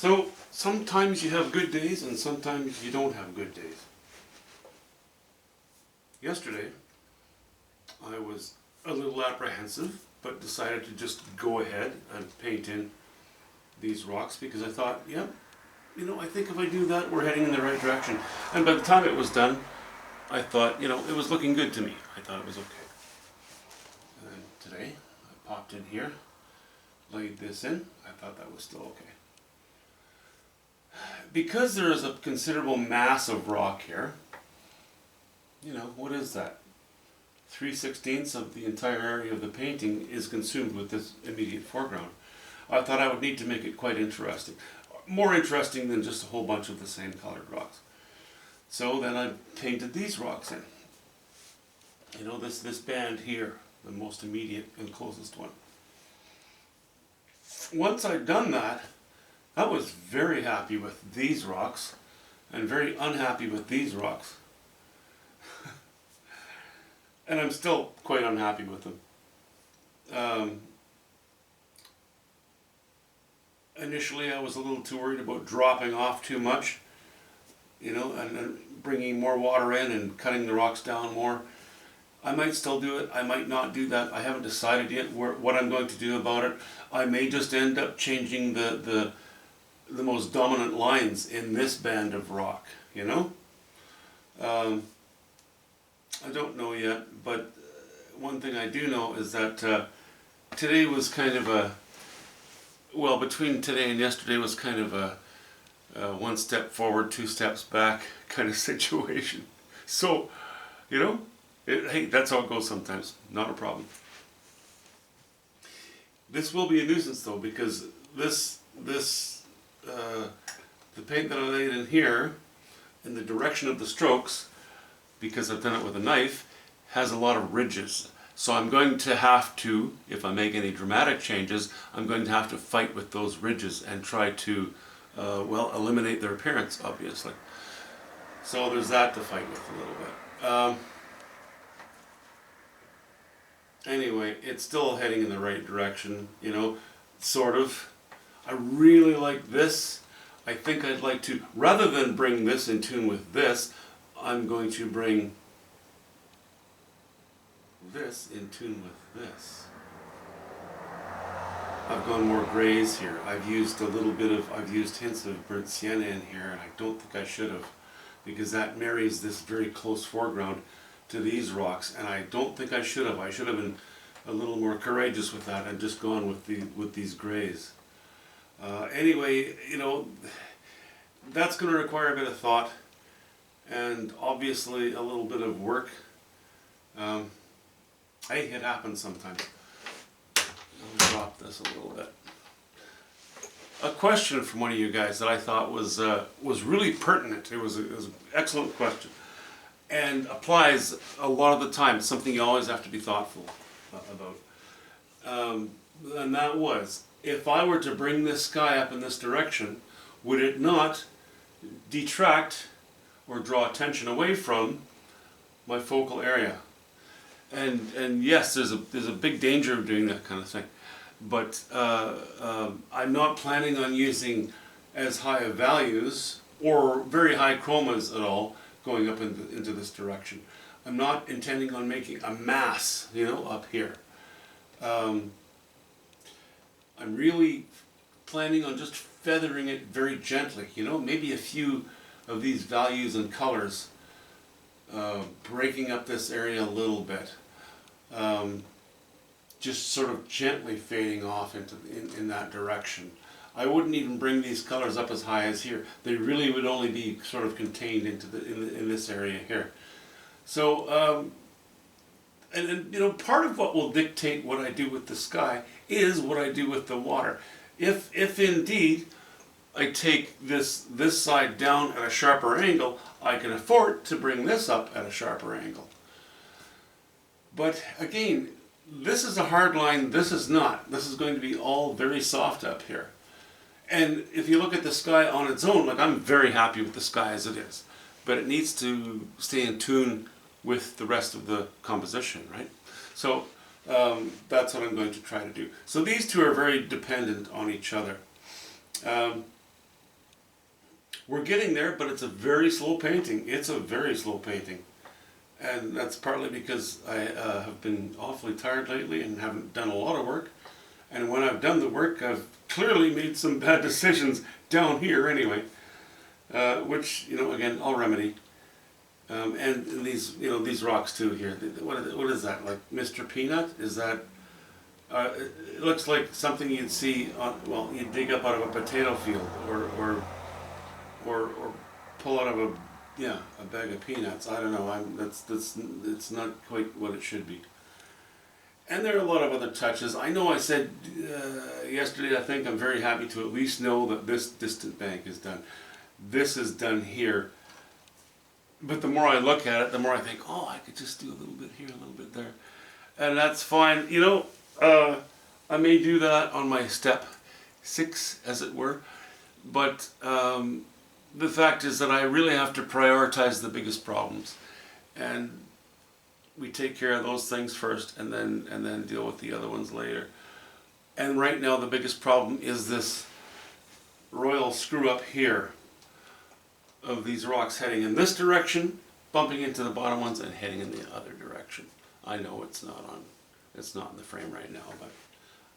So sometimes you have good days and sometimes you don't have good days. Yesterday, I was a little apprehensive, but decided to just go ahead and paint in these rocks because I thought, yeah, I think if I do that, we're heading in the right direction. And by the time it was done, I thought, it was looking good to me. I thought it was okay. And then today, I popped in here, laid this in. I thought that was still okay. Because there is a considerable mass of rock here, what is that? 3/16 of the entire area of the painting is consumed with this immediate foreground. I thought I would need to make it quite interesting. More interesting than just a whole bunch of the same colored rocks. So then I painted these rocks in. This band here, the most immediate and closest one. Once I'd done that, I was very happy with these rocks and very unhappy with these rocks. And I'm still quite unhappy with them. Initially I was a little too worried about dropping off too much, and bringing more water in and cutting the rocks down more. I might still do it, I might not do that. I haven't decided yet what I'm going to do about it. I may just end up changing the most dominant lines in this band of rock, I don't know yet, but one thing I do know is that today was kind of between today and yesterday was kind of a one step forward, two steps back kind of situation. So, hey, that's how it goes sometimes. Not a problem. This will be a nuisance though, because the paint that I laid in here, in the direction of the strokes, because I've done it with a knife, has a lot of ridges. So I'm going to have to, if I make any dramatic changes, I'm going to have to fight with those ridges and try to, eliminate their appearance, obviously. So there's that to fight with a little bit. Anyway, it's still heading in the right direction, sort of. I really like this. I think I'd like to, rather than bring this in tune with this, I'm going to bring this in tune with this. I've gone more grays here. I've used hints of burnt sienna in here, and I don't think I should have, because that marries this very close foreground to these rocks, and I don't think I should have. I should have been a little more courageous with that and just gone with these grays. Anyway, that's going to require a bit of thought and obviously a little bit of work. Hey, it happens sometimes. I'll drop this a little bit. A question from one of you guys that I thought was really pertinent. It was an excellent question and applies a lot of the time. It's something you always have to be thoughtful about. And that was, if I were to bring this sky up in this direction, would it not detract or draw attention away from my focal area? And yes, there's a big danger of doing that kind of thing. But I'm not planning on using as high of values or very high chromas at all going up into this direction. I'm not intending on making a mass, up here. I'm really planning on just feathering it very gently, maybe a few of these values and colors, breaking up this area a little bit, just sort of gently fading off in that direction. I wouldn't even bring these colors up as high as here. They really would only be sort of contained in this area here. So, part of what will dictate what I do with the sky is what I do with the water. If indeed I take this side down at a sharper angle, I can afford to bring this up at a sharper angle. But again, this is a hard line, this is not. This is going to be all very soft up here. And if you look at the sky on its own, I'm very happy with the sky as it is. But it needs to stay in tune with the rest of the composition, right? So that's what I'm going to try to do. So these two are very dependent on each other. we're getting there, but it's a very slow painting. It's a very slow painting. And that's partly because I have been awfully tired lately and haven't done a lot of work. And when I've done the work, I've clearly made some bad decisions down here anyway, which, again, I'll remedy. And these, these rocks too here. What is that? Like Mr. Peanut? Is that? It looks like something you'd see on. Well, you'd dig up out of a potato field, or pull out of a bag of peanuts. I don't know. It's not quite what it should be. And there are a lot of other touches. I know I said yesterday, I think I'm very happy to at least know that this distant bank is done. This is done here. But the more I look at it, the more I think, oh, I could just do a little bit here, a little bit there. And that's fine. I may do that on my step 6, as it were. But the fact is that I really have to prioritize the biggest problems. And we take care of those things first and then deal with the other ones later. And right now the biggest problem is this royal screw up here of these rocks heading in this direction, bumping into the bottom ones, and heading in the other direction. I know it's not in the frame right now, but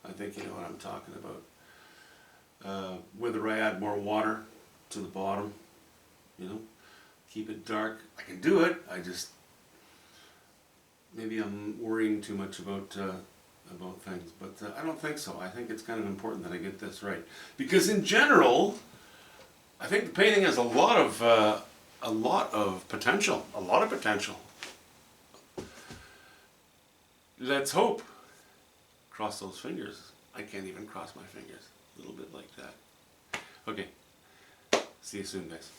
I think you know what I'm talking about. Whether I add more water to the bottom, keep it dark. I can do it. Maybe I'm worrying too much about things, but I don't think so. I think it's kind of important that I get this right, because in general, I think the painting has a lot of potential. A lot of potential. Let's hope. Cross those fingers. I can't even cross my fingers. A little bit like that. Okay. See you soon, guys.